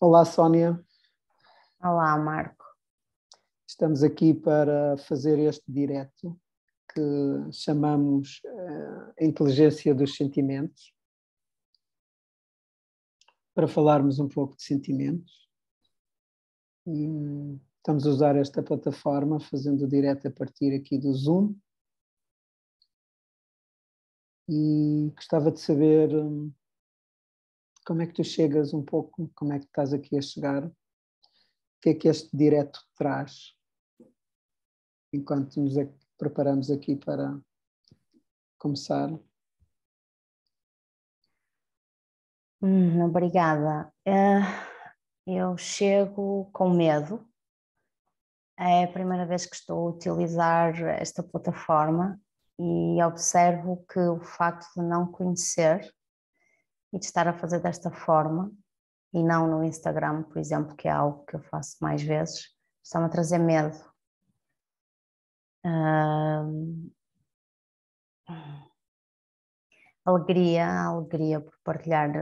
Olá, Sónia. Olá, Marco. Estamos aqui para fazer este direto que chamamos a inteligência dos sentimentos, para falarmos um pouco de sentimentos. E estamos a usar esta plataforma, fazendo o direto a partir aqui do Zoom. E gostava de saber como é que tu chegas um pouco, como é que estás aqui a chegar, o que é que este direto traz, enquanto nos preparamos aqui para começar. Obrigada. Eu chego com medo. É a primeira vez que estou a utilizar esta plataforma e observo que o facto de não conhecer e de estar a fazer desta forma e não no Instagram, por exemplo, que é algo que eu faço mais vezes, está-me a trazer medo. Alegria por partilhar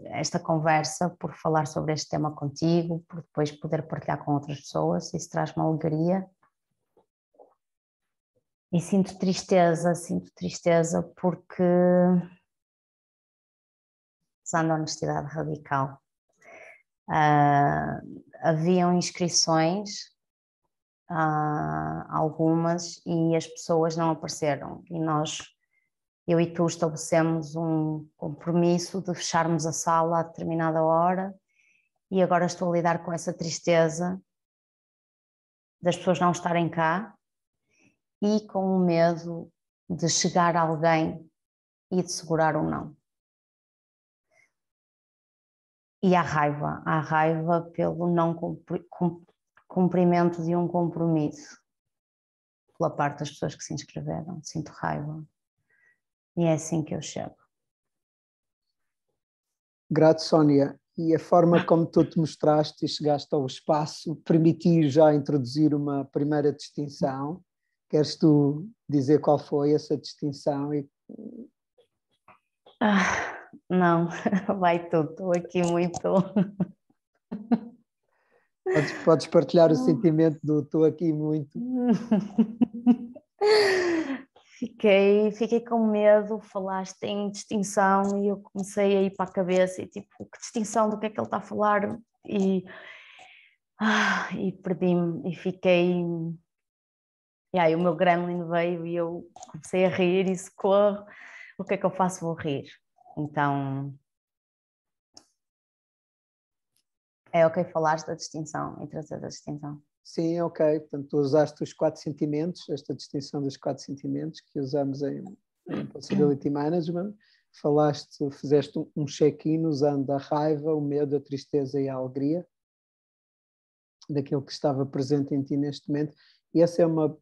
esta conversa, por falar sobre este tema contigo, por depois poder partilhar com outras pessoas. Isso traz-me alegria. E sinto tristeza porque, usando a honestidade radical, haviam inscrições, algumas, e as pessoas não apareceram. E eu e tu estabelecemos um compromisso de fecharmos a sala a determinada hora e agora estou a lidar com essa tristeza das pessoas não estarem cá e com o medo de chegar alguém e de segurar um não. E há raiva pelo não cumprimento de um compromisso pela parte das pessoas que se inscreveram. Sinto raiva. E é assim que eu chego. Grato, Sónia. E a forma como tu te mostraste e chegaste ao espaço permitiu já introduzir uma primeira distinção. Queres tu dizer qual foi essa distinção? Não, vai tudo. Estou aqui muito... Podes partilhar o sentimento do estou aqui muito. Fiquei com medo, falaste em distinção e eu comecei a ir para a cabeça e tipo, que distinção, do que é que ele está a falar? E perdi-me e fiquei... E aí o meu gremlin veio e eu comecei a rir e socorro, o que é que eu faço? Vou rir. Então... É ok falares da distinção e trazer a distinção. Sim, ok. Portanto, tu usaste os 4 sentimentos, esta distinção dos 4 sentimentos que usamos em Possibility Management. Fizeste um check-in usando a raiva, o medo, a tristeza e a alegria daquilo que estava presente em ti neste momento. E essa é uma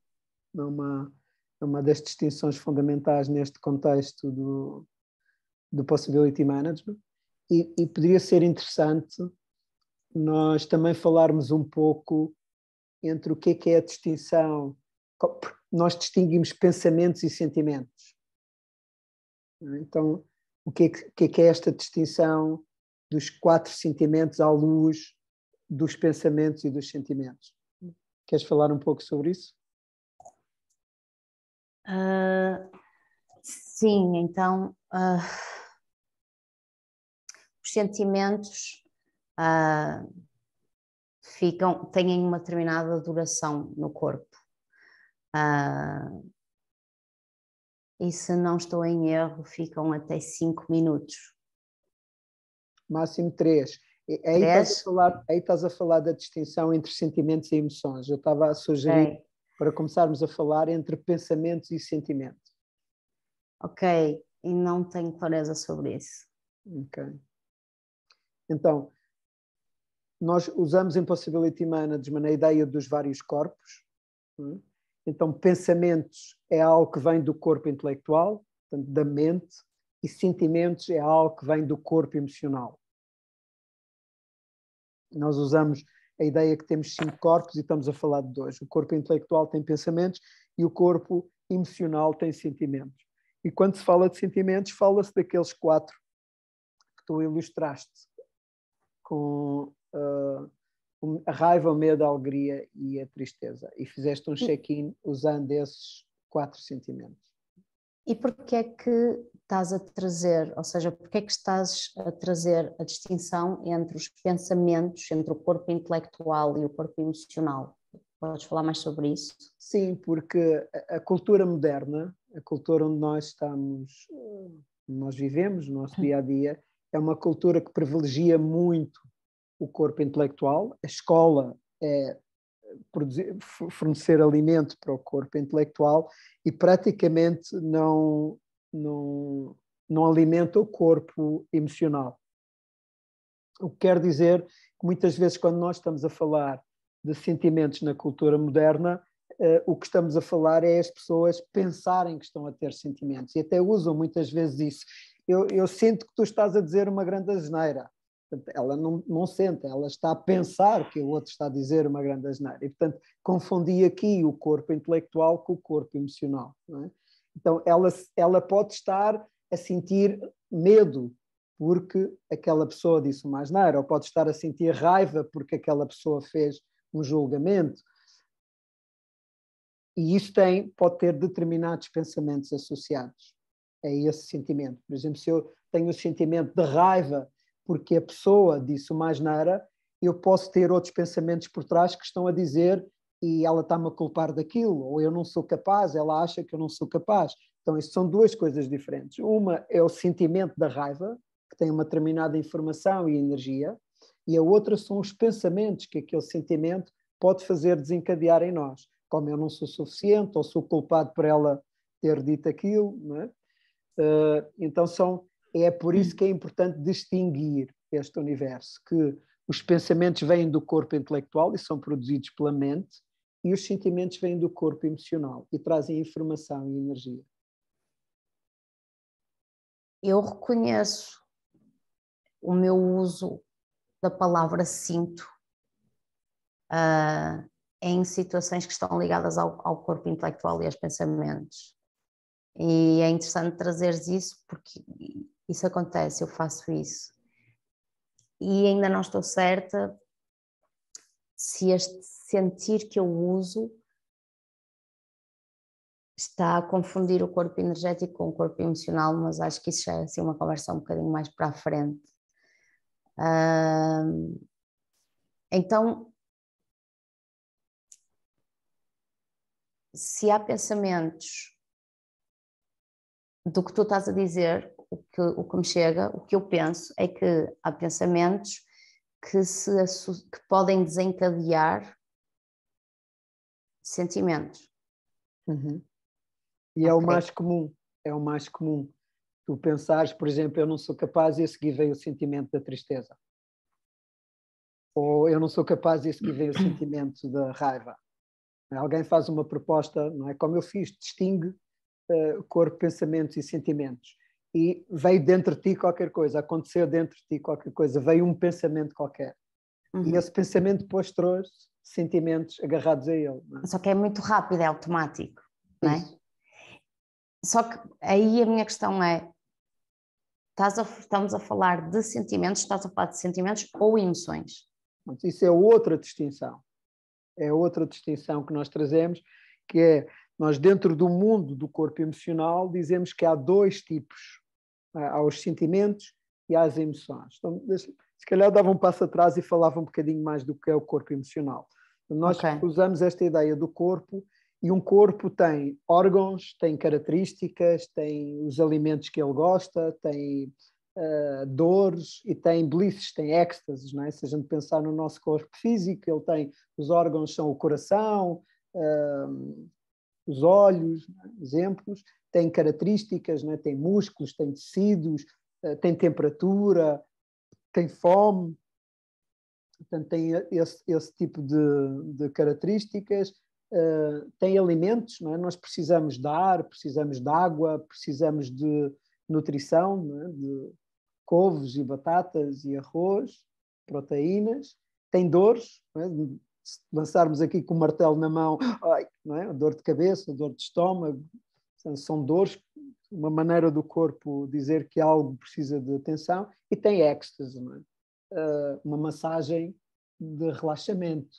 das distinções fundamentais neste contexto do Possibility Management. E poderia ser interessante nós também falarmos um pouco entre o que é a distinção. Nós distinguimos pensamentos e sentimentos. Então, o que é esta distinção dos 4 sentimentos à luz dos pensamentos e dos sentimentos? Queres falar um pouco sobre isso? Sim, então os sentimentos têm uma determinada duração no corpo. E se não estou em erro, ficam até 5 minutos. Máximo 3. Aí estás a falar da distinção entre sentimentos e emoções. Eu estava a sugerir para começarmos a falar entre pensamentos e sentimentos. Ok, e não tenho clareza sobre isso. Ok. Então, nós usamos em Possibility Management a ideia dos vários corpos. Então, pensamentos é algo que vem do corpo intelectual, portanto, da mente, e sentimentos é algo que vem do corpo emocional. Nós usamos a ideia que temos 5 corpos e estamos a falar de 2. O corpo intelectual tem pensamentos e o corpo emocional tem sentimentos. E quando se fala de sentimentos, fala-se daqueles 4 que tu ilustraste com a raiva, o medo, a alegria e a tristeza. E fizeste um check-in usando esses 4 sentimentos. E porquê é que estás a trazer, ou seja, porquê é que estás a trazer a distinção entre os pensamentos, entre o corpo intelectual e o corpo emocional? Podes falar mais sobre isso? Sim, porque a cultura moderna, a cultura onde nós estamos, nós vivemos, no nosso dia-a-dia, é uma cultura que privilegia muito o corpo intelectual. A escola é fornecer alimento para o corpo intelectual e praticamente não alimenta o corpo emocional. O que quer dizer que muitas vezes quando nós estamos a falar de sentimentos na cultura moderna, o que estamos a falar é as pessoas pensarem que estão a ter sentimentos e até usam muitas vezes isso. Eu sinto que tu estás a dizer uma grande asneira. Ela não sente, ela está a pensar que o outro está a dizer uma grande asneira. E, portanto, confundi aqui o corpo intelectual com o corpo emocional. Não é? Então, ela pode estar a sentir medo porque aquela pessoa disse uma asneira, ou pode estar a sentir raiva porque aquela pessoa fez um julgamento. E isso pode ter determinados pensamentos associados a esse sentimento. Por exemplo, se eu tenho o sentimento de raiva porque a pessoa disse uma asneira, eu posso ter outros pensamentos por trás que estão a dizer e ela está-me a culpar daquilo, ou eu não sou capaz, ela acha que eu não sou capaz. Então, isso são 2 coisas diferentes. Uma é o sentimento da raiva, que tem uma determinada informação e energia, e a outra são os pensamentos que aquele sentimento pode fazer desencadear em nós. Como eu não sou suficiente, ou sou culpado por ela ter dito aquilo, não é? Então é por isso que é importante distinguir este universo, que os pensamentos vêm do corpo intelectual e são produzidos pela mente, e os sentimentos vêm do corpo emocional e trazem informação e energia. Eu reconheço o meu uso da palavra sinto em situações que estão ligadas ao corpo intelectual e aos pensamentos. E é interessante trazeres isso porque isso acontece, eu faço isso. E ainda não estou certa se este sentir que eu uso está a confundir o corpo energético com o corpo emocional, mas acho que isso já é assim, uma conversa um bocadinho mais para a frente. Então, se há pensamentos do que tu estás a dizer, o que me chega, o que eu penso é que há pensamentos que podem desencadear sentimentos. Uhum. E é o mais comum, é o mais comum. Tu pensares, por exemplo, eu não sou capaz e a seguir veio o sentimento da tristeza. Ou eu não sou capaz e a seguir veio o sentimento da raiva. Alguém faz uma proposta, não é? Como eu fiz, distingue corpo, pensamentos e sentimentos. E veio dentro de ti qualquer coisa, aconteceu dentro de ti qualquer coisa, veio um pensamento qualquer. Uhum. E esse pensamento depois trouxe sentimentos agarrados a ele. Não é? Só que é muito rápido, é automático, não é? Isso. Só que aí a minha questão é, estamos a falar de sentimentos, estás a falar de sentimentos ou emoções? Isso é outra distinção. É outra distinção que nós trazemos, que é, nós dentro do mundo do corpo emocional dizemos que há 2 tipos. Há os sentimentos e há as emoções. Então, se calhar dava um passo atrás e falava um bocadinho mais do que é o corpo emocional. Nós usamos esta ideia do corpo, e um corpo tem órgãos, tem características, tem os alimentos que ele gosta, tem dores e tem blisses, tem êxtases, não é? Se a gente pensar no nosso corpo físico, ele tem, os órgãos são o coração, os olhos, exemplos, tem características, não é? Tem músculos, tem tecidos, tem temperatura, tem fome, portanto tem esse tipo de características, tem alimentos, não é? Nós precisamos de ar, precisamos de água, precisamos de nutrição, não é? De couves e batatas e arroz, proteínas, tem dores, não é? Se lançarmos aqui com o martelo na mão, não é? Dor de cabeça, dor de estômago, são dores, uma maneira do corpo dizer que algo precisa de atenção, e tem êxtase, não é? Uma massagem de relaxamento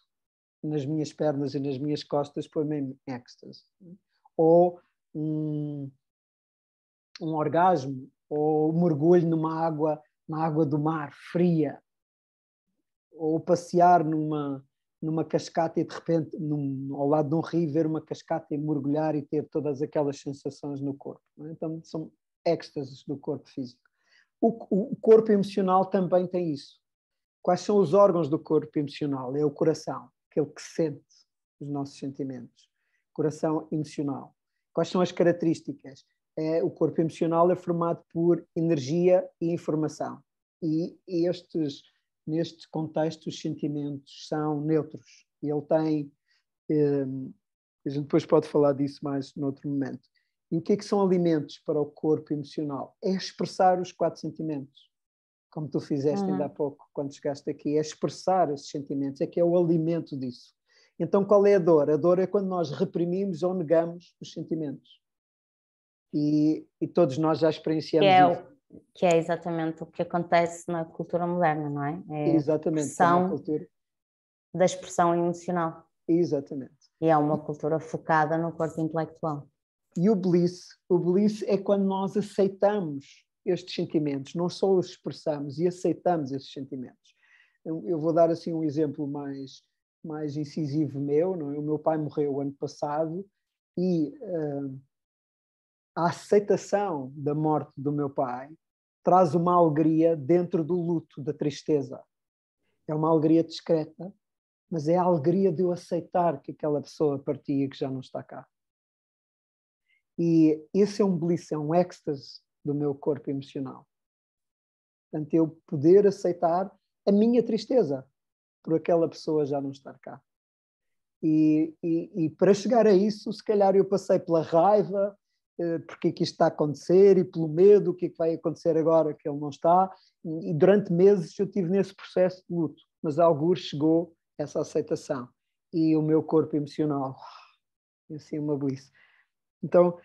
nas minhas pernas e nas minhas costas, põe-me em êxtase. Ou um orgasmo, ou um mergulho na água do mar, fria, ou passear numa cascata e de repente, ao lado de um rio, ver uma cascata e mergulhar e ter todas aquelas sensações no corpo. Não é? Então são êxtases do corpo físico. O corpo emocional também tem isso. Quais são os órgãos do corpo emocional? É o coração, aquele que sente os nossos sentimentos. Coração emocional. Quais são as características? O corpo emocional é formado por energia e informação. E neste contexto, os sentimentos são neutros. E ele tem... a gente depois pode falar disso mais noutro momento. E o que é que são alimentos para o corpo emocional? É expressar os 4 sentimentos. Como tu fizeste ainda há pouco, quando chegaste aqui. É expressar esses sentimentos. É que é o alimento disso. Então, qual é a dor? A dor é quando nós reprimimos ou negamos os sentimentos. E todos nós já experienciamos isso. Que é exatamente o que acontece na cultura moderna, não é? É Exatamente, a é uma cultura da expressão emocional. Exatamente. E é uma cultura focada no corpo intelectual. E o bliss é quando nós aceitamos estes sentimentos, não só os expressamos e aceitamos esses sentimentos. Eu vou dar assim um exemplo mais incisivo meu, não é? O meu pai morreu ano passado e a aceitação da morte do meu pai traz uma alegria dentro do luto, da tristeza. É uma alegria discreta, mas é a alegria de eu aceitar que aquela pessoa partiu e que já não está cá. E esse é um bliss, é um êxtase do meu corpo emocional. Portanto, eu poder aceitar a minha tristeza por aquela pessoa já não estar cá. E para chegar a isso, se calhar eu passei pela raiva, porque é que isto está a acontecer, e pelo medo, o que é que vai acontecer agora que ele não está. E durante meses eu estive nesse processo de luto, mas a algures chegou essa aceitação. E o meu corpo emocional, assim, uma bliss. Então,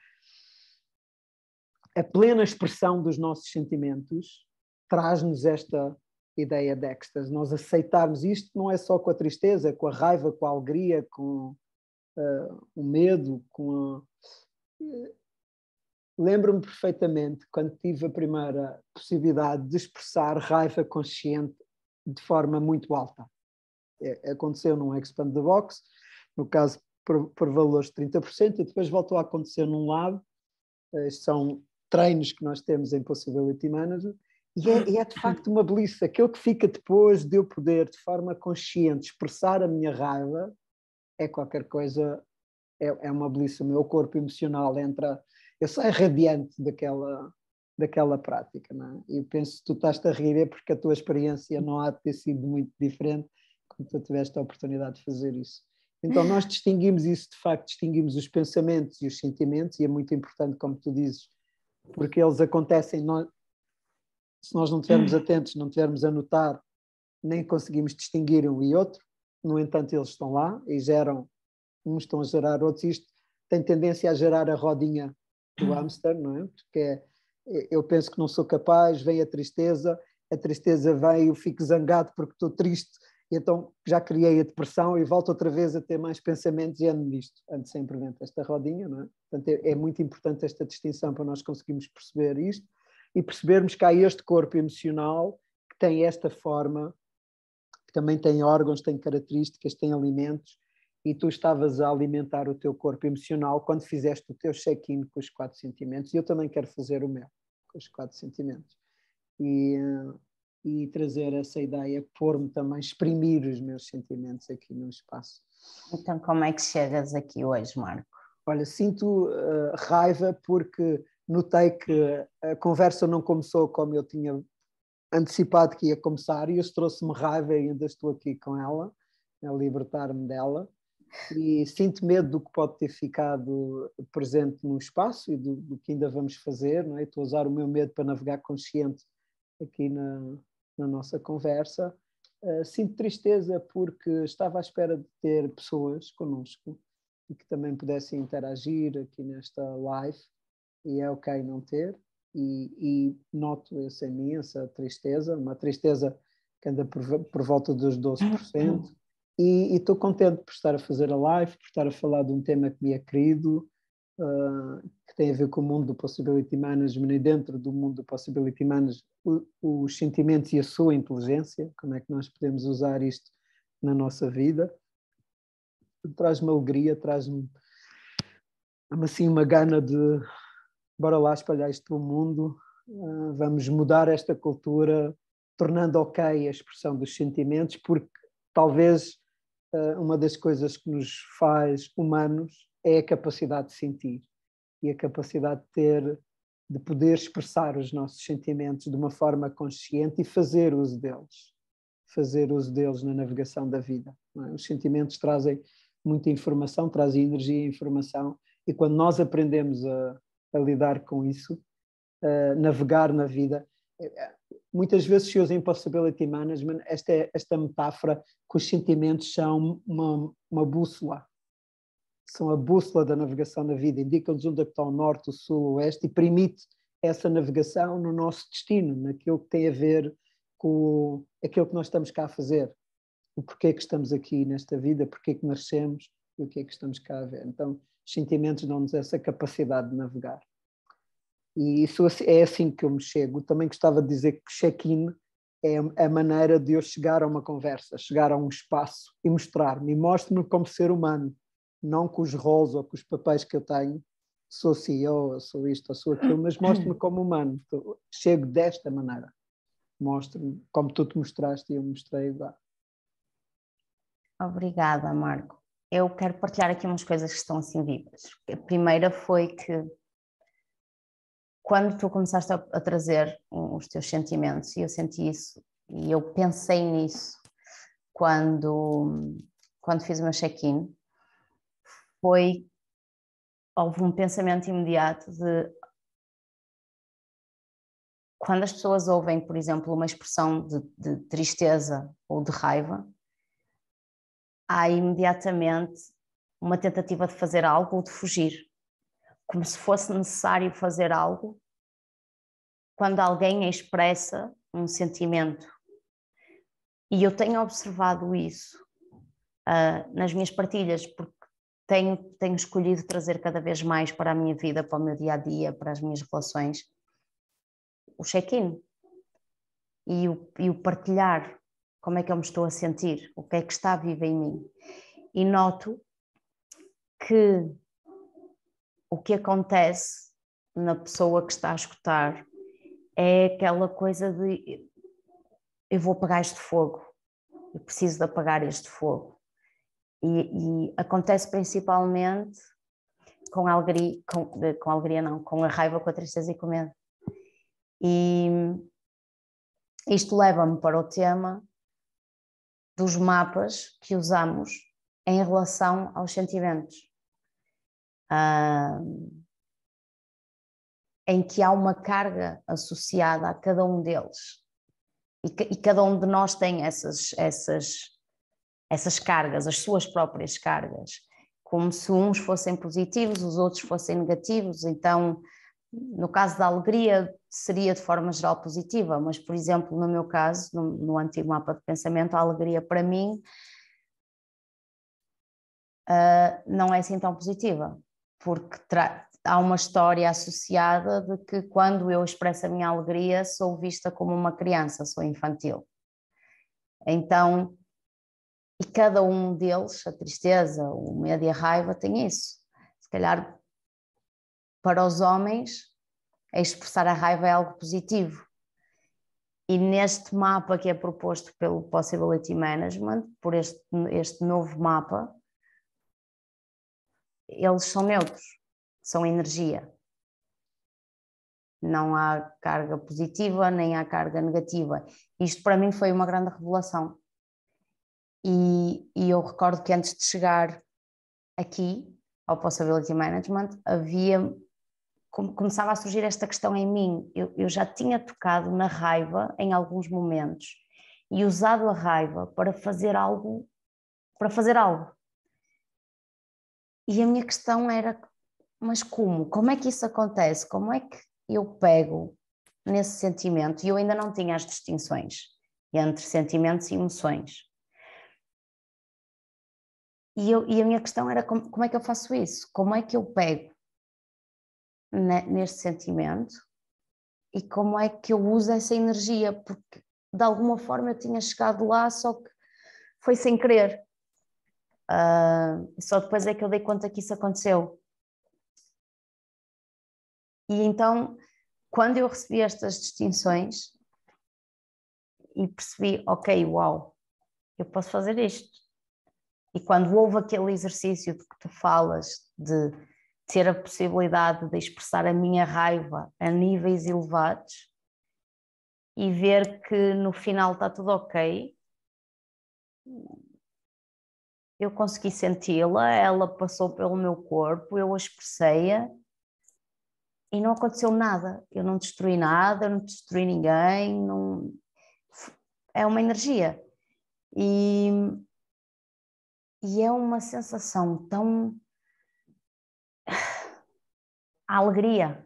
a plena expressão dos nossos sentimentos traz-nos esta ideia de êxtase. Nós aceitarmos isto não é só com a tristeza, com a raiva, com a alegria, com o medo, com Lembro-me perfeitamente quando tive a primeira possibilidade de expressar raiva consciente de forma muito alta. Aconteceu num Expand the Box, no caso por valores de 30%, e depois voltou a acontecer num lab. Estes são treinos que nós temos em Possibility Manager, e é de facto uma beleza. Aquilo que fica depois de eu poder, de forma consciente, expressar a minha raiva, é qualquer coisa, é uma beleza. O meu corpo emocional entra, eu saio radiante daquela prática, não é? E penso que tu estás a rir é porque a tua experiência não há de ter sido muito diferente quando tu tiveste a oportunidade de fazer isso. Então nós distinguimos isso, de facto, distinguimos os pensamentos e os sentimentos, e é muito importante, como tu dizes, porque eles acontecem, se nós não estivermos atentos, não estivermos a notar, nem conseguimos distinguir um e outro. No entanto, eles estão lá e geram, uns estão a gerar outros. Isto tem tendência a gerar a rodinha do hamster, não é? Porque eu penso que não sou capaz, vem a tristeza vem, eu fico zangado porque estou triste, e então já criei a depressão e volto outra vez a ter mais pensamentos e ando nisto, ando sempre dentro desta rodinha, não é? Portanto, é muito importante esta distinção para nós conseguirmos perceber isto e percebermos que há este corpo emocional que tem esta forma, que também tem órgãos, tem características, tem alimentos, e tu estavas a alimentar o teu corpo emocional quando fizeste o teu check-in com os 4 sentimentos, e eu também quero fazer o meu, com os 4 sentimentos. E trazer essa ideia, pôr-me também, exprimir os meus sentimentos aqui no espaço. Então, como é que chegas aqui hoje, Marco? Olha, sinto raiva porque notei que a conversa não começou como eu tinha antecipado que ia começar, e isso trouxe-me raiva e ainda estou aqui com ela, a libertar-me dela, e sinto medo do que pode ter ficado presente no espaço e do que ainda vamos fazer, não é? Estou a usar o meu medo para navegar consciente aqui na nossa conversa. Sinto tristeza porque estava à espera de ter pessoas connosco e que também pudessem interagir aqui nesta live, e é ok não ter, e noto essa imensa tristeza, uma tristeza que anda por volta dos 12%. E estou contente por estar a fazer a live, por estar a falar de um tema que me é querido, que tem a ver com o mundo do Possibility Management, e dentro do mundo do Possibility Management, os sentimentos e a sua inteligência, como é que nós podemos usar isto na nossa vida. Traz-me alegria, traz-me assim uma gana de bora lá espalhar isto pelo mundo, vamos mudar esta cultura, tornando ok a expressão dos sentimentos, porque talvez uma das coisas que nos faz humanos é a capacidade de sentir e a capacidade de poder expressar os nossos sentimentos de uma forma consciente e fazer uso deles na navegação da vida. Não é? Os sentimentos trazem muita informação, trazem energia e informação, e quando nós aprendemos a lidar com isso, navegar na vida, muitas vezes se usa em Possibility Management esta metáfora que os sentimentos são uma bússola, são a bússola da navegação na vida, indicam-nos onde é que está o norte, o sul, o oeste, e permite essa navegação no nosso destino, naquilo que tem a ver com aquilo que nós estamos cá a fazer, o porquê que estamos aqui nesta vida, porquê que nascemos e o que é que estamos cá a ver. Então, os sentimentos dão-nos essa capacidade de navegar. E isso é assim que eu me chego. Também gostava de dizer que check-in é a maneira de eu chegar a uma conversa, chegar a um espaço e mostrar-me, e mostro-me como ser humano, não com os roles ou com os papéis que eu tenho, sou CEO, sou isto ou sou aquilo, mas mostro-me como humano. Chego desta maneira. Mostro-me como tu te mostraste e eu me mostrei igual. Obrigada, Marco. Eu quero partilhar aqui umas coisas que estão assim vivas. A primeira foi que quando tu começaste a trazer os teus sentimentos, e eu senti isso, e eu pensei nisso quando fiz o meu check-in, houve um pensamento imediato de quando as pessoas ouvem, por exemplo, uma expressão de tristeza ou de raiva, há imediatamente uma tentativa de fazer algo ou de fugir, como se fosse necessário fazer algo quando alguém expressa um sentimento. E eu tenho observado isso nas minhas partilhas, porque tenho escolhido trazer cada vez mais para a minha vida, para o meu dia-a-dia, para as minhas relações, o check-in e o partilhar como é que eu me estou a sentir, o que é que está vivo em mim. E noto que o que acontece na pessoa que está a escutar é aquela coisa de eu vou apagar este fogo, eu preciso de apagar este fogo. E acontece principalmente com a alegria, com a alegria não, com a raiva, com a tristeza e com o medo. E isto leva-me para o tema dos mapas que usamos em relação aos sentimentos, em que há uma carga associada a cada um deles, e cada um de nós tem essas cargas, as suas próprias cargas, como se uns fossem positivos, os outros fossem negativos. Então, no caso da alegria, seria de forma geral positiva, mas, por exemplo, no meu caso, no antigo mapa de pensamento, a alegria para mim não é assim tão positiva, porque há uma história associada de que quando eu expresso a minha alegria sou vista como uma criança, sou infantil. Então, e cada um deles, a tristeza, o medo e a raiva, tem isso. Se calhar, para os homens, expressar a raiva é algo positivo. E neste mapa que é proposto pelo Possibility Management, por este novo mapa, eles são neutros, são energia. Não há carga positiva, nem há carga negativa. Isto para mim foi uma grande revelação. E eu recordo que antes de chegar aqui ao Possibility Management, começava a surgir esta questão em mim. Eu já tinha tocado na raiva em alguns momentos e usado a raiva para fazer algo. E a minha questão era, mas como? Como é que isso acontece? Como é que eu pego nesse sentimento? E eu ainda não tinha as distinções. entre sentimentos e emoções. E a minha questão era como é que eu faço isso? Como é que eu pego neste sentimento e como é que eu uso essa energia? Porque de alguma forma eu tinha chegado lá, só que foi sem querer. Só depois é que eu dei conta que isso aconteceu. E então, quando eu recebi estas distinções e percebi, ok, uau, eu posso fazer isto. E quando houve aquele exercício de que tu falas, de ter a possibilidade de expressar a minha raiva a níveis elevados e ver que no final está tudo ok, eu consegui senti-la, ela passou pelo meu corpo, eu a expressei-a e não aconteceu nada. Eu não destruí nada, eu não destruí ninguém, não... É uma energia. E é uma sensação tão... Há alegria,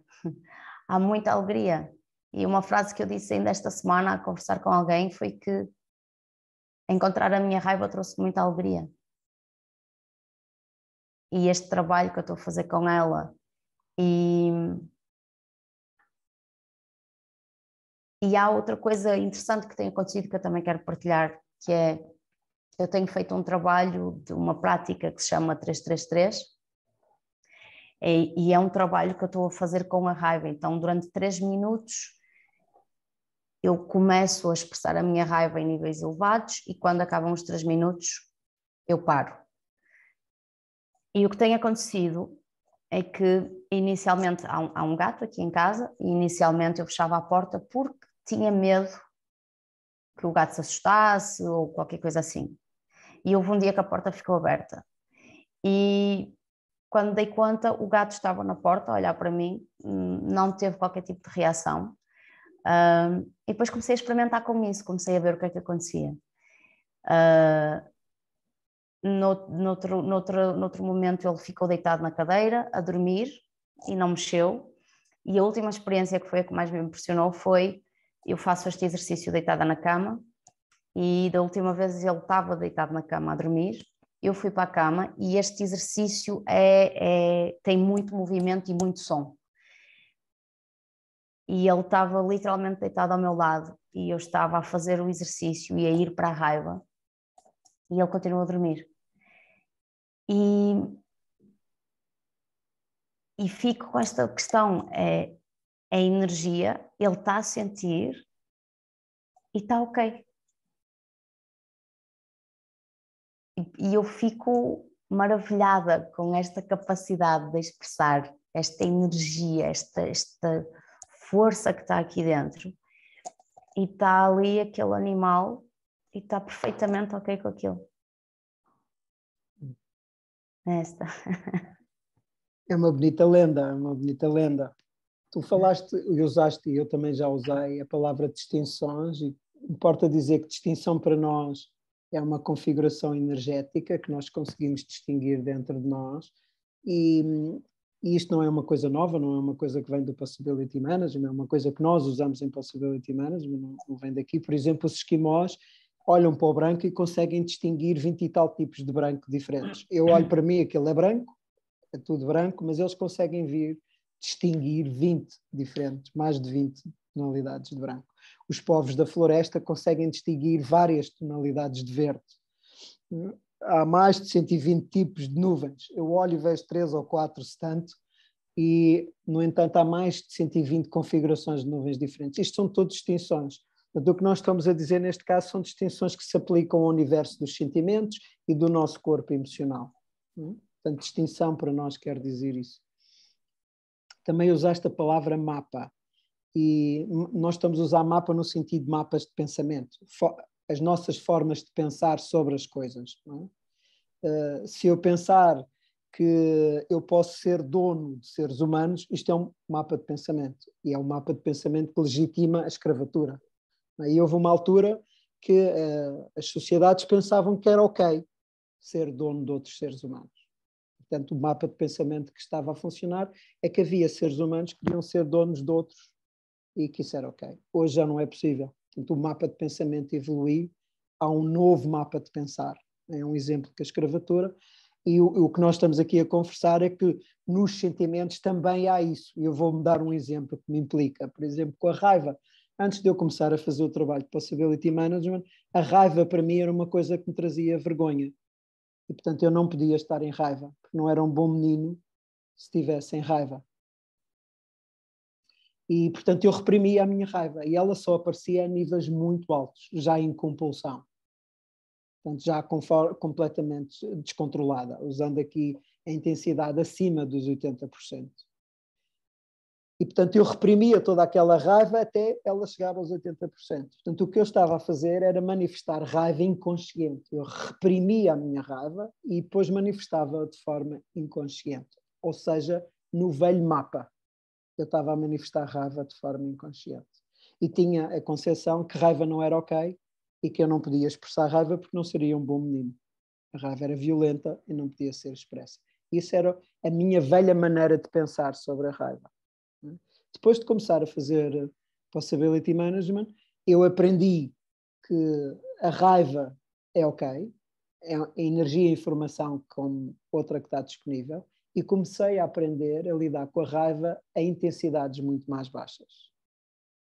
há muita alegria. E uma frase que eu disse ainda esta semana a conversar com alguém foi que encontrar a minha raiva trouxe muita alegria. E este trabalho que eu estou a fazer com ela e há outra coisa interessante que tem acontecido que eu também quero partilhar, que é, eu tenho feito um trabalho de uma prática que se chama 333 e é um trabalho que eu estou a fazer com a raiva. Então, durante 3 minutos eu começo a expressar a minha raiva em níveis elevados e quando acabam os 3 minutos eu paro. E o que tem acontecido é que inicialmente há um gato aqui em casa e inicialmente eu fechava a porta porque tinha medo que o gato se assustasse ou qualquer coisa assim. E houve um dia que a porta ficou aberta. E quando dei conta, o gato estava na porta a olhar para mim, não teve qualquer tipo de reação. E depois comecei a experimentar com isso, comecei a ver o que é que acontecia. Noutro momento ele ficou deitado na cadeira, a dormir, e não mexeu. E a última experiência que foi a que mais me impressionou foi, eu faço este exercício deitada na cama, e da última vez ele estava deitado na cama a dormir, eu fui para a cama e este exercício tem muito movimento e muito som. E ele estava literalmente deitado ao meu lado e eu estava a fazer o exercício e a ir para a raiva e ele continuou a dormir. E fico com esta questão, é a energia, ele está a sentir e está ok. E eu fico maravilhada com esta capacidade de expressar esta energia, esta força que está aqui dentro. E está ali aquele animal e está perfeitamente ok com aquilo. Esta. É uma bonita lenda, é uma bonita lenda. Tu falaste e usaste, e eu também já usei, a palavra distinções, e importa dizer que distinção para nós é uma configuração energética que nós conseguimos distinguir dentro de nós, e isto não é uma coisa nova, não é uma coisa que vem do Possibility Management, é uma coisa que nós usamos em Possibility Management, não vem daqui. Por exemplo, os esquimós olham para o branco e conseguem distinguir 20 e tal tipos de branco diferentes. Eu olho para mim, aquilo é branco, é tudo branco, mas eles conseguem distinguir 20 diferentes, mais de 20 tonalidades de branco. Os povos da floresta conseguem distinguir várias tonalidades de verde. Há mais de 120 tipos de nuvens. Eu olho e vejo 3 ou 4, se tanto, e, no entanto, há mais de 120 configurações de nuvens diferentes. Isto são todas distinções. Portanto, o que nós estamos a dizer neste caso são distinções que se aplicam ao universo dos sentimentos e do nosso corpo emocional. Portanto, distinção para nós quer dizer isso. Também usaste a palavra mapa, e nós estamos a usar mapa no sentido de mapas de pensamento, as nossas formas de pensar sobre as coisas. Não é? Se eu pensar que eu posso ser dono de seres humanos, isto é um mapa de pensamento, e é um mapa de pensamento que legitima a escravatura. E houve uma altura que as sociedades pensavam que era ok ser dono de outros seres humanos. Portanto, o mapa de pensamento que estava a funcionar é que havia seres humanos que queriam ser donos de outros e que isso era ok. Hoje já não é possível. Portanto, o mapa de pensamento evolui a um novo mapa de pensar. É um exemplo que a escravatura. E o que nós estamos aqui a conversar é que nos sentimentos também há isso. E eu vou-me dar um exemplo que me implica. Por exemplo, com a raiva. Antes de eu começar a fazer o trabalho de Possibility Management, a raiva para mim era uma coisa que me trazia vergonha. E, portanto, eu não podia estar em raiva, porque não era um bom menino se estivesse em raiva. E, portanto, eu reprimia a minha raiva. E ela só aparecia a níveis muito altos, já em compulsão. Portanto, já completamente descontrolada, usando aqui a intensidade acima dos 80%. E, portanto, eu reprimia toda aquela raiva até ela chegar aos 80%. Portanto, o que eu estava a fazer era manifestar raiva inconsciente. Eu reprimia a minha raiva e depois manifestava de forma inconsciente. Ou seja, no velho mapa, eu estava a manifestar raiva de forma inconsciente. E tinha a concepção que raiva não era ok e que eu não podia expressar raiva porque não seria um bom menino. A raiva era violenta e não podia ser expressa. Isso era a minha velha maneira de pensar sobre a raiva. Depois de começar a fazer Possibility Management, eu aprendi que a raiva é ok, é energia e informação como outra que está disponível, e comecei a aprender a lidar com a raiva em intensidades muito mais baixas.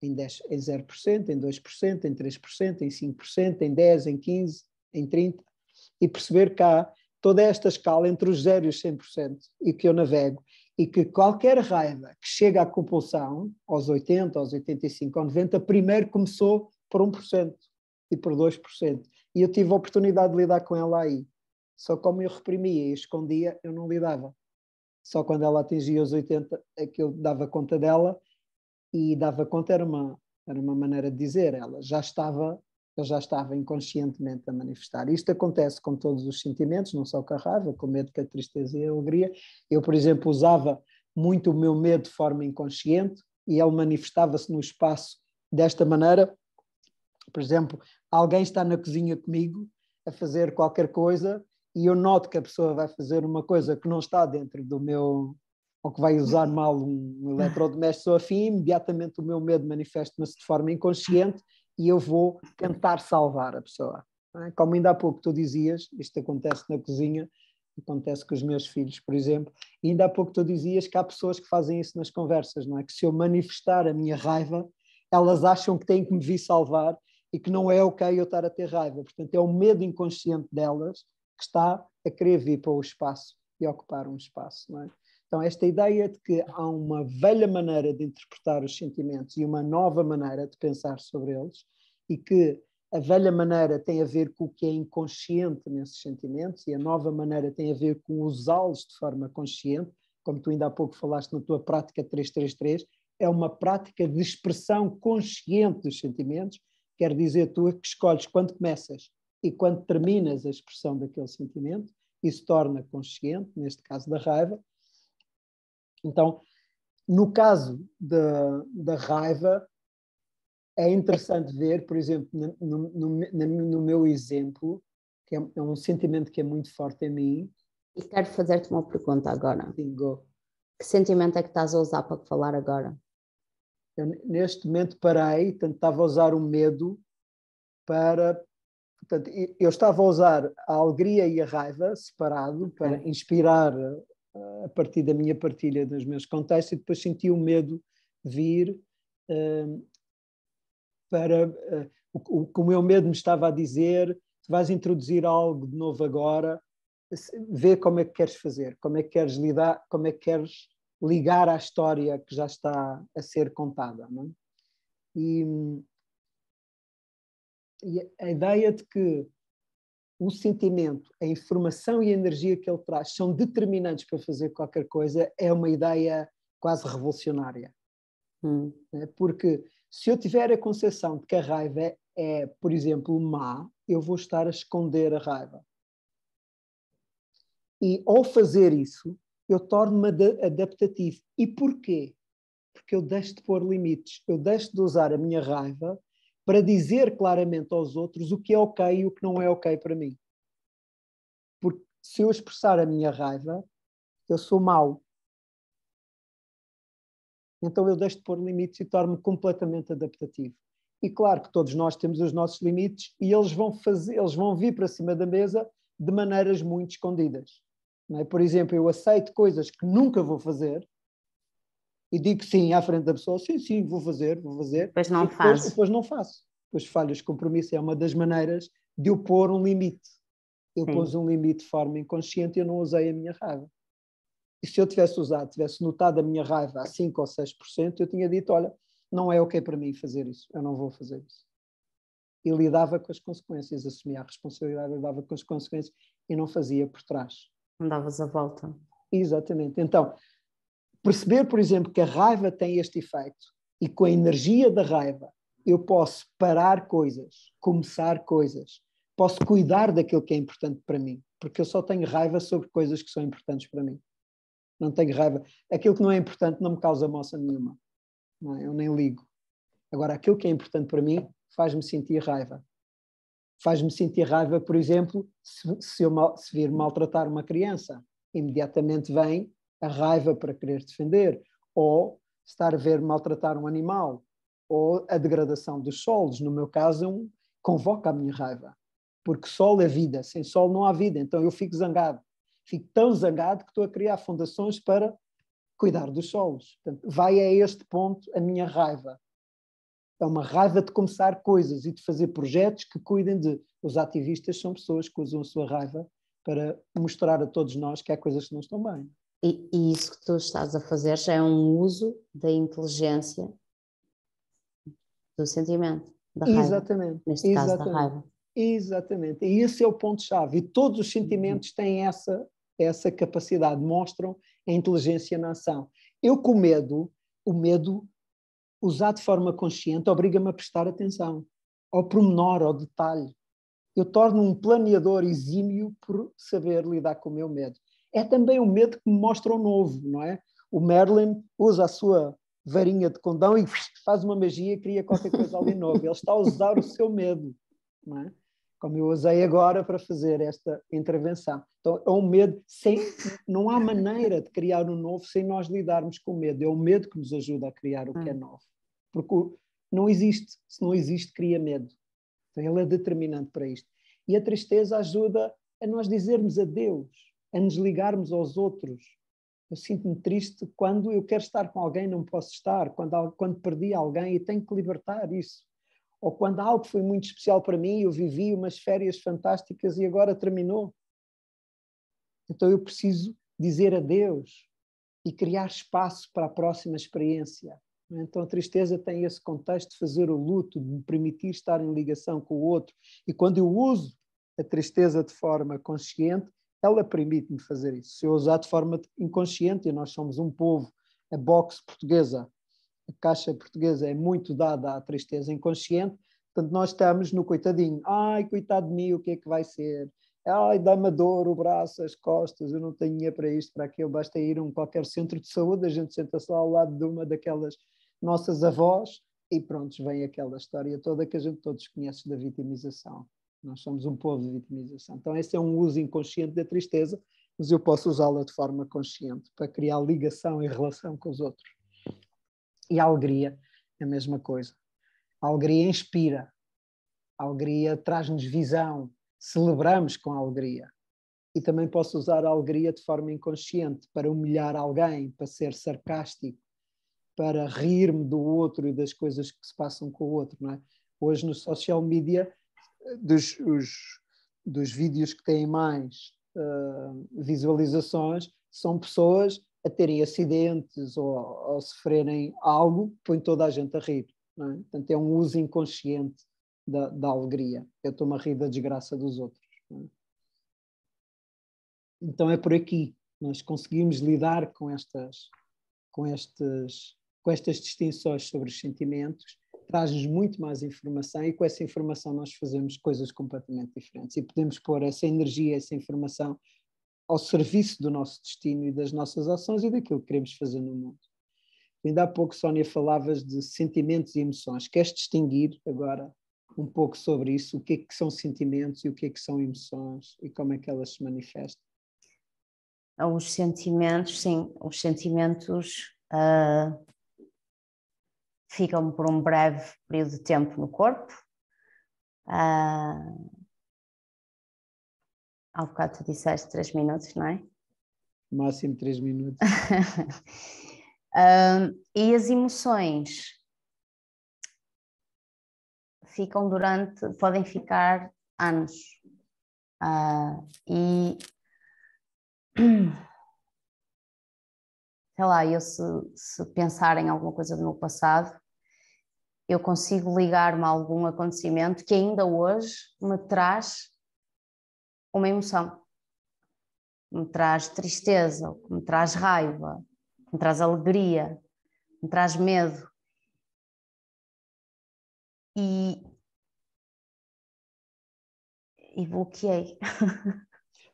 Em 0%, em 2%, em 3%, em 5%, em 10%, em 15%, em 30%, e perceber que há toda esta escala entre os 0 e os 100%, e que eu navego, e que qualquer raiva que chega à compulsão, aos 80%, aos 85%, aos 90%, primeiro começou por 1% e por 2%. E eu tive a oportunidade de lidar com ela aí. Só como eu reprimia e escondia, eu não lidava. Só quando ela atingia os 80% é que eu dava conta dela, e dava conta era uma maneira de dizer, eu já estava inconscientemente a manifestar. Isto acontece com todos os sentimentos, não só com a raiva, com o medo, com a tristeza e a alegria. Eu, por exemplo, usava muito o meu medo de forma inconsciente e ele manifestava-se no espaço desta maneira. Por exemplo, alguém está na cozinha comigo a fazer qualquer coisa e eu noto que a pessoa vai fazer uma coisa que não está dentro do meu, ou que vai usar mal um eletrodoméstico ou afim, imediatamente o meu medo manifesta-se de forma inconsciente e eu vou tentar salvar a pessoa. Como ainda há pouco tu dizias, isto acontece na cozinha, acontece com os meus filhos, por exemplo, e ainda há pouco tu dizias que há pessoas que fazem isso nas conversas, não é? Que se eu manifestar a minha raiva, elas acham que têm que me vir salvar e que não é ok eu estar a ter raiva. Portanto, é o medo inconsciente delas que está a querer vir para o espaço e ocupar um espaço, não é? Então, esta ideia de que há uma velha maneira de interpretar os sentimentos e uma nova maneira de pensar sobre eles, e que a velha maneira tem a ver com o que é inconsciente nesses sentimentos e a nova maneira tem a ver com usá-los de forma consciente, como tu ainda há pouco falaste na tua prática 333, é uma prática de expressão consciente dos sentimentos, quer dizer, tu é que escolhes quando começas e quando terminas a expressão daquele sentimento, isso torna consciente, neste caso da raiva. Então, no caso da raiva, é interessante ver, por exemplo, no meu exemplo, que é um sentimento que é muito forte em mim. E quero fazer-te uma pergunta agora. Sim, go. Que sentimento é que estás a usar para falar agora? Eu, neste momento parei, portanto, estava a usar o medo para... Portanto, eu estava a usar a alegria e a raiva separado para inspirar a partir da minha partilha dos meus contextos, e depois senti o medo vir para o que o meu medo me estava a dizer: tu vais introduzir algo de novo agora, vê como é que queres fazer, como é que queres lidar, como é que queres ligar à história que já está a ser contada, não é? E a ideia de que o sentimento, a informação e a energia que ele traz são determinantes para fazer qualquer coisa é uma ideia quase revolucionária. Porque se eu tiver a concepção de que a raiva é, por exemplo, má, eu vou estar a esconder a raiva. E ao fazer isso, eu torno-me adaptativo. E porquê? Porque eu deixo de pôr limites, eu deixo de usar a minha raiva para dizer claramente aos outros o que é ok e o que não é ok para mim. Porque se eu expressar a minha raiva, eu sou mau. Então eu deixo de pôr limites e torno-me completamente adaptativo. E claro que todos nós temos os nossos limites e eles vão vir para cima da mesa de maneiras muito escondidas. Não é? Por exemplo, eu aceito coisas que nunca vou fazer e digo sim à frente da pessoa, sim, vou fazer. Depois não depois não faço. Depois falhas, compromisso é uma das maneiras de eu pôr um limite. Eu pus um limite de forma inconsciente e eu não usei a minha raiva. E se eu tivesse notado a minha raiva a 5 ou 6%, eu tinha dito, olha, não é ok para mim fazer isso, eu não vou fazer isso. E lidava com as consequências, assumia a responsabilidade, lidava com as consequências e não fazia por trás. Não davas a volta. Exatamente. Então, perceber, por exemplo, que a raiva tem este efeito e com a energia da raiva eu posso parar coisas, começar coisas, posso cuidar daquilo que é importante para mim, porque eu só tenho raiva sobre coisas que são importantes para mim. Não tenho raiva. Aquilo que não é importante não me causa moça nenhuma. Não é? Eu nem ligo. Agora, aquilo que é importante para mim faz-me sentir raiva. Faz-me sentir raiva, por exemplo, se vir maltratar uma criança. Imediatamente vem a raiva para querer defender. Ou estar a ver maltratar um animal. Ou a degradação dos solos. No meu caso, convoca a minha raiva. Porque sol é vida. Sem sol não há vida. Então eu fico zangado. Fico tão zangado que estou a criar fundações para cuidar dos solos. Portanto, vai a este ponto a minha raiva. É uma raiva de começar coisas e de fazer projetos que cuidem de... Os ativistas são pessoas que usam a sua raiva para mostrar a todos nós que há coisas que não estão bem. E isso que tu estás a fazer já é um uso da inteligência do sentimento, da raiva. Exatamente. Neste caso, da raiva. Exatamente. E esse é o ponto-chave. E todos os sentimentos têm essa capacidade, mostram a inteligência na ação. Eu com o medo usado de forma consciente obriga-me a prestar atenção ao pormenor, ao detalhe. Eu torno um planeador exímio por saber lidar com o meu medo. É também o medo que me mostra o novo, não é? O Merlin usa a sua varinha de condão e faz uma magia e cria qualquer coisa ali novo. Ele está a usar o seu medo, não é? Como eu usei agora para fazer esta intervenção. Então, é um medo, não há maneira de criar um novo sem nós lidarmos com o medo. É o medo que nos ajuda a criar o que é novo. Porque não existe, se não existe, cria medo. Então, ele é determinante para isto. E a tristeza ajuda a nós dizermos adeus, a nos ligarmos aos outros. Eu sinto-me triste quando eu quero estar com alguém e não posso estar, quando perdi alguém e tenho que libertar isso. Ou quando algo foi muito especial para mim, eu vivi umas férias fantásticas e agora terminou. Então eu preciso dizer adeus e criar espaço para a próxima experiência. Então a tristeza tem esse contexto de fazer o luto, de me permitir estar em ligação com o outro. E quando eu uso a tristeza de forma consciente, ela permite-me fazer isso. Se eu usar de forma inconsciente, e nós somos um povo, a box portuguesa, a caixa portuguesa é muito dada à tristeza inconsciente, portanto nós estamos no coitadinho. Ai, coitado de mim, o que é que vai ser? Ai, dá-me a dor, o braço, as costas, eu não tenho dinheiro para isto, para aquilo, basta ir a qualquer centro de saúde, a gente senta-se lá ao lado de uma daquelas nossas avós e pronto, vem aquela história toda que a gente todos conhece da vitimização. Nós somos um povo de vitimização. Então esse é um uso inconsciente da tristeza, mas eu posso usá-la de forma consciente para criar ligação e relação com os outros. E a alegria é a mesma coisa. A alegria inspira, a alegria traz-nos visão, celebramos com a alegria. E também posso usar a alegria de forma inconsciente para humilhar alguém, para ser sarcástico, para rir-me do outro e das coisas que se passam com o outro. Não é? Hoje no social media, dos vídeos que têm mais visualizações, são pessoas a terem acidentes ou sofrerem algo, põe toda a gente a rir. Não é? Portanto, é um uso inconsciente da alegria. Eu estou-me a rir da desgraça dos outros. Não é? Então é por aqui. Nós conseguimos lidar com estas distinções sobre os sentimentos, traz-nos muito mais informação e com essa informação nós fazemos coisas completamente diferentes e podemos pôr essa energia, essa informação ao serviço do nosso destino e das nossas ações e daquilo que queremos fazer no mundo. Ainda há pouco, Sónia, falavas de sentimentos e emoções. Queres distinguir agora um pouco sobre isso? O que é que são sentimentos e o que é que são emoções e como é que elas se manifestam? Os sentimentos, sim, os sentimentos ficam por um breve período de tempo no corpo. Há bocado tu disseste 3 minutos, não é? Máximo 3 minutos. E as emoções podem ficar anos. E sei lá, eu se pensar em alguma coisa do meu passado, eu consigo ligar-me a algum acontecimento que ainda hoje me traz uma emoção. Me traz tristeza, me traz raiva, me traz alegria, me traz medo. E bloqueei.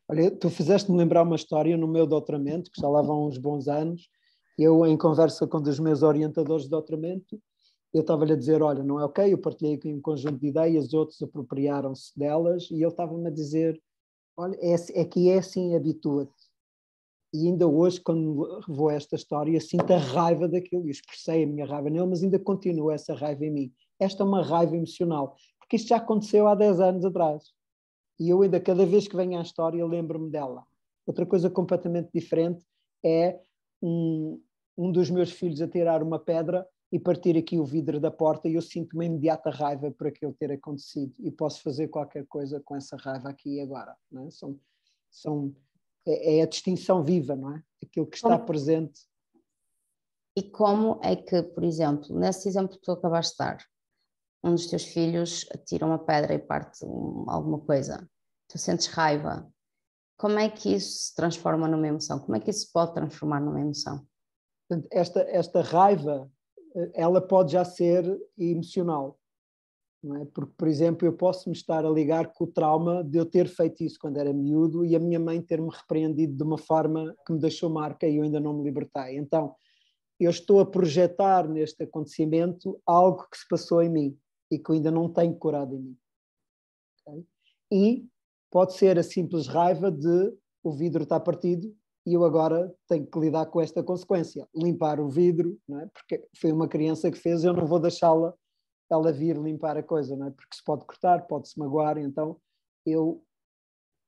Olha, tu fizeste-me lembrar uma história no meu doutoramento, que já lá vão uns bons anos. Eu, em conversa com um dos meus orientadores de doutoramento, eu estava-lhe a dizer, olha, não é ok, eu partilhei aqui um conjunto de ideias, outros apropriaram-se delas, e ele estava-me a dizer, olha, é que é assim, habitua-te. E ainda hoje, quando vou a esta história, sinto a raiva daquilo, e expressei a minha raiva nele, mas ainda continua essa raiva em mim. Esta é uma raiva emocional, porque isto já aconteceu há 10 anos atrás. E eu ainda, cada vez que venho à história, lembro-me dela. Outra coisa completamente diferente é um dos meus filhos a tirar uma pedra e partir aqui o vidro da porta, e eu sinto uma imediata raiva por aquilo ter acontecido, e posso fazer qualquer coisa com essa raiva aqui e agora. Não é? É a distinção viva, não é? Aquilo que está presente. E como é que, por exemplo, nesse exemplo que tu acabaste de dar, um dos teus filhos tira uma pedra e parte alguma coisa, tu sentes raiva, como é que isso se transforma numa emoção? Como é que isso se pode transformar numa emoção? Portanto, esta raiva, ela pode já ser emocional, não é? Porque, por exemplo, eu posso me estar a ligar com o trauma de eu ter feito isso quando era miúdo e a minha mãe ter-me repreendido de uma forma que me deixou marca e eu ainda não me libertei. Então, eu estou a projetar neste acontecimento algo que se passou em mim e que eu ainda não tenho curado em mim. Okay? E pode ser a simples raiva de o vidro está partido e eu agora tenho que lidar com esta consequência, limpar o vidro, não é? Porque foi uma criança que fez, eu não vou deixá-la ela vir limpar a coisa, não é? Porque se pode cortar, pode-se magoar, então eu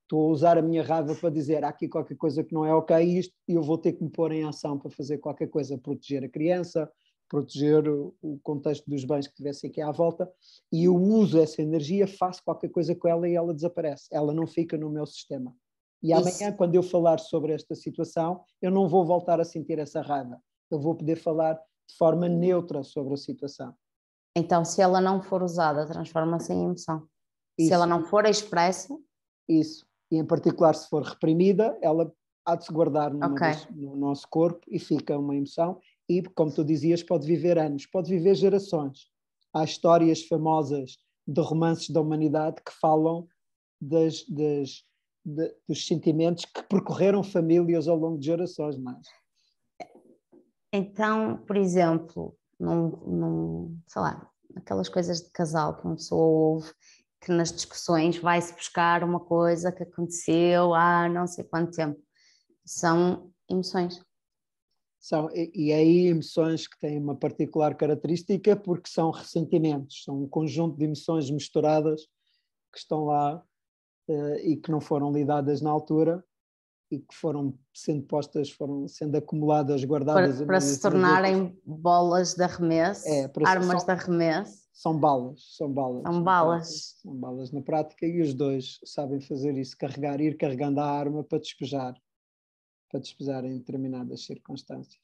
estou a usar a minha raiva para dizer há aqui qualquer coisa que não é ok e eu vou ter que me pôr em ação para fazer qualquer coisa, proteger a criança, proteger o contexto dos bens que tivessem aqui à volta, e eu uso essa energia, faço qualquer coisa com ela e ela desaparece, ela não fica no meu sistema. E amanhã, quando eu falar sobre esta situação, eu não vou voltar a sentir essa raiva, eu vou poder falar de forma neutra sobre a situação. Então, se ela não for usada, transforma-se em emoção. Se ela não for expressa... Isso. E em particular, se for reprimida, ela há de se guardar no nosso corpo e fica uma emoção. E, como tu dizias, pode viver anos, pode viver gerações. Há histórias famosas de romances da humanidade que falam dos sentimentos que percorreram famílias ao longo de gerações. Mas... Então, por exemplo, sei lá, aquelas coisas de casal que uma pessoa ouve, que nas discussões vai-se buscar uma coisa que aconteceu há não sei quanto tempo. São emoções. E aí emoções que têm uma particular característica porque são ressentimentos, são um conjunto de emoções misturadas que estão lá e que não foram lidadas na altura e que foram sendo acumuladas, guardadas para se tornarem bolas de arremesso, armas de arremesso. São balas. São balas. São balas na prática e os dois sabem fazer isso, ir carregando a arma para despejar em determinadas circunstâncias.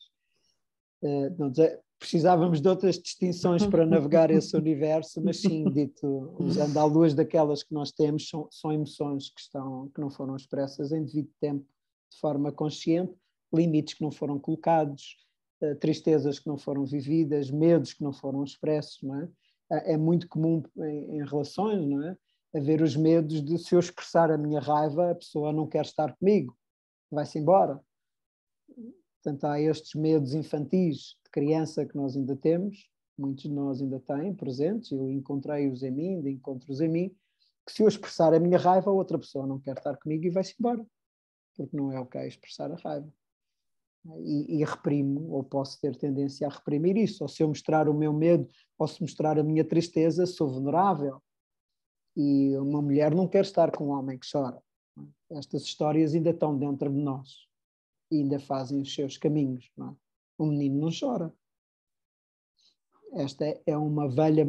Precisávamos de outras distinções para navegar esse universo, mas sim, dito, usando à luz daquelas que nós temos, são emoções que não foram expressas em devido tempo, de forma consciente, limites que não foram colocados, tristezas que não foram vividas, medos que não foram expressos, não é? É muito comum em relações, não é? Haver os medos de, se eu expressar a minha raiva, a pessoa não quer estar comigo, vai-se embora. Portanto, há estes medos infantis de criança que nós ainda temos, muitos de nós ainda têm presentes, eu encontrei-os em mim, ainda encontro-os em mim, que se eu expressar a minha raiva, a outra pessoa não quer estar comigo e vai-se embora, porque não é ok expressar a raiva. e reprimo, ou posso ter tendência a reprimir isso. Ou se eu mostrar o meu medo, ou se mostrar a minha tristeza, sou vulnerável. E uma mulher não quer estar com um homem que chora. Estas histórias ainda estão dentro de nós e ainda fazem os seus caminhos. Não é? O menino não chora. Esta é uma velha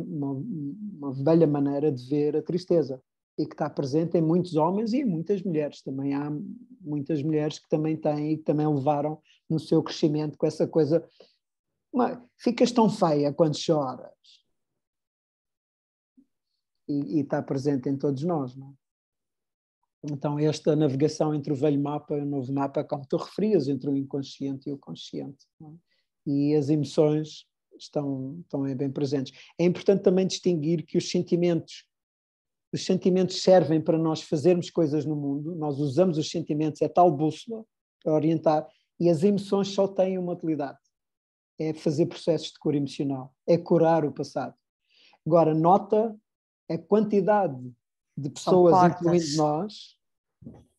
maneira de ver a tristeza e que está presente em muitos homens e em muitas mulheres. Também há muitas mulheres que também têm e que também levaram no seu crescimento com essa coisa. Ficas tão feia quando choras. E está presente em todos nós. Não é? Então esta navegação entre o velho mapa e o novo mapa, como tu referias, entre o inconsciente e o consciente. Não é? E as emoções estão bem presentes. É importante também distinguir que os sentimentos servem para nós fazermos coisas no mundo, nós usamos os sentimentos, é tal bússola para orientar, e as emoções só têm uma utilidade, é fazer processos de cura emocional, é curar o passado. Agora, nota a quantidade de pessoas, incluindo nós,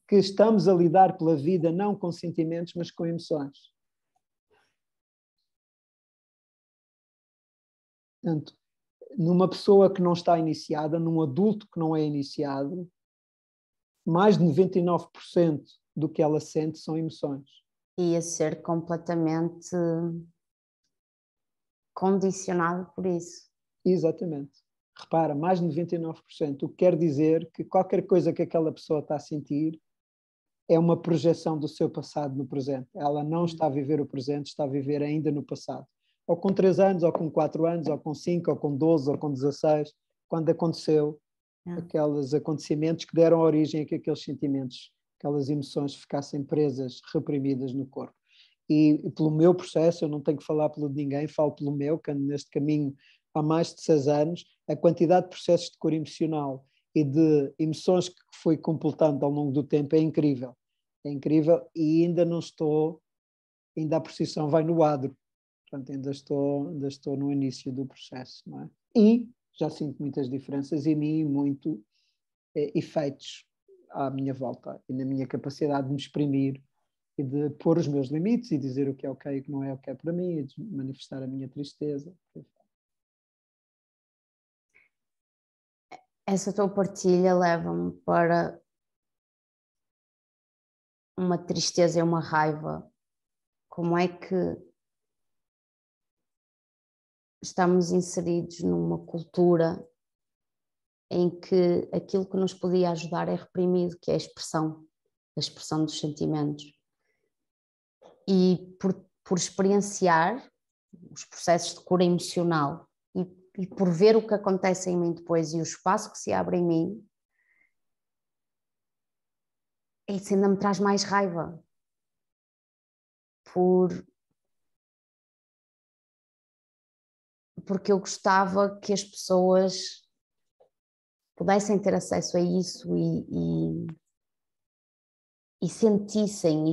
que estamos a lidar pela vida não com sentimentos, mas com emoções. Portanto, numa pessoa que não está iniciada, num adulto que não é iniciado, mais de 99% do que ela sente são emoções. E a ser completamente condicionado por isso. Exatamente. Repara, mais de 99%, o que quer dizer que qualquer coisa que aquela pessoa está a sentir é uma projeção do seu passado no presente. Ela não está a viver o presente, está a viver ainda no passado. Ou com 3 anos, ou com 4 anos, ou com 5, ou com 12, ou com 16, quando aconteceu aqueles acontecimentos que deram origem a que aqueles sentimentos, aquelas emoções ficassem presas, reprimidas no corpo. E pelo meu processo, eu não tenho que falar pelo de ninguém, falo pelo meu, que ando neste caminho há mais de 6 anos, a quantidade de processos de cura emocional e de emoções que fui completando ao longo do tempo é incrível. É incrível e ainda não estou, ainda a precisão vai no adro. Portanto, ainda estou no início do processo, não é? E já sinto muitas diferenças em mim e muito efeitos à minha volta e na minha capacidade de me exprimir e de pôr os meus limites e dizer o que é ok e o que não é ok para mim e de manifestar a minha tristeza. Essa tua partilha leva-me para uma tristeza e uma raiva. Como é que estamos inseridos numa cultura em que aquilo que nos podia ajudar é reprimido, que é a expressão dos sentimentos. E por experienciar os processos de cura emocional e por ver o que acontece em mim depois e o espaço que se abre em mim, isso ainda me traz mais raiva. Porque eu gostava que as pessoas pudessem ter acesso a isso e sentissem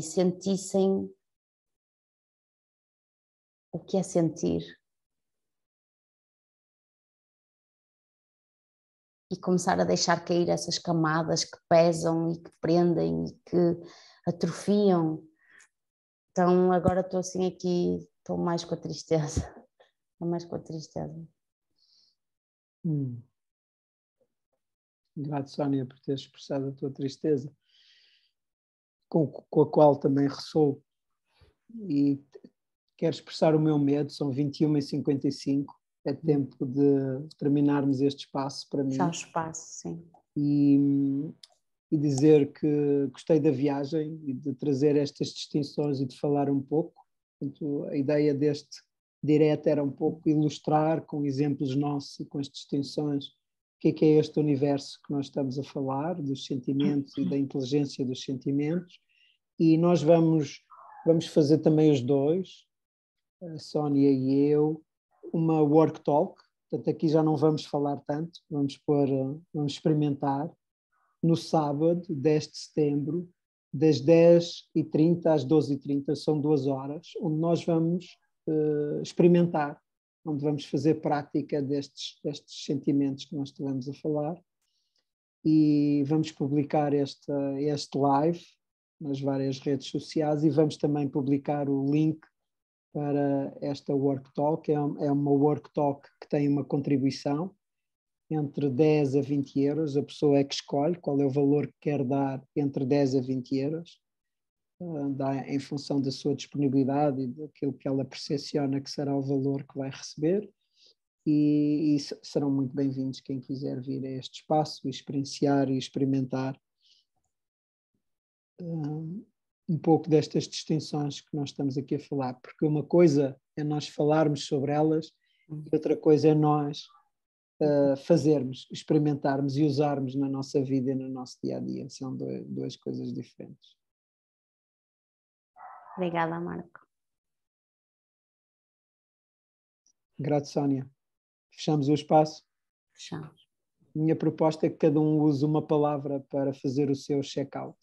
o que é sentir. E começar a deixar cair essas camadas que pesam e que prendem e que atrofiam. Então agora estou assim aqui, estou mais com a tristeza. Estou mais com a tristeza. Grato, Sónia, por teres expressado a tua tristeza, com a qual também ressoo. E quero expressar o meu medo, são 21h55, é tempo de terminarmos este espaço para mim. Já o espaço, sim. E dizer que gostei da viagem e de trazer estas distinções e de falar um pouco. Portanto, a ideia deste direto era um pouco ilustrar com exemplos nossos e com as distinções o que é este universo que nós estamos a falar, dos sentimentos e da inteligência dos sentimentos. E nós vamos fazer também os dois, a Sónia e eu, uma work talk. Portanto, aqui já não vamos falar tanto, vamos experimentar. No sábado, 10 de setembro, das 10h30 às 12h30, são 2 horas, onde nós vamos experimentar, onde vamos fazer prática destes sentimentos que nós estivemos a falar, e vamos publicar este live nas várias redes sociais, e vamos também publicar o link para esta Work Talk. É uma Work Talk que tem uma contribuição entre 10 a 20 euros, a pessoa é que escolhe qual é o valor que quer dar, entre 10 a 20 euros, dá em função da sua disponibilidade e daquilo que ela percepciona que será o valor que vai receber, e serão muito bem-vindos quem quiser vir a este espaço, experienciar e experimentar um pouco destas distinções que nós estamos aqui a falar, porque uma coisa é nós falarmos sobre elas e outra coisa é nós fazermos, experimentarmos e usarmos na nossa vida e no nosso dia-a-dia. São duas coisas diferentes. Obrigada, Marco. Grato, Sónia. Fechamos o espaço? Fechamos. Minha proposta é que cada um use uma palavra para fazer o seu check-out.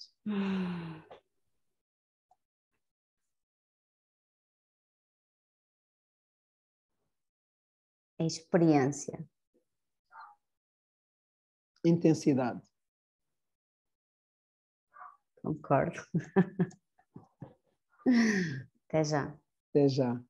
Experiência. Intensidade. Concordo. Até já. Até já.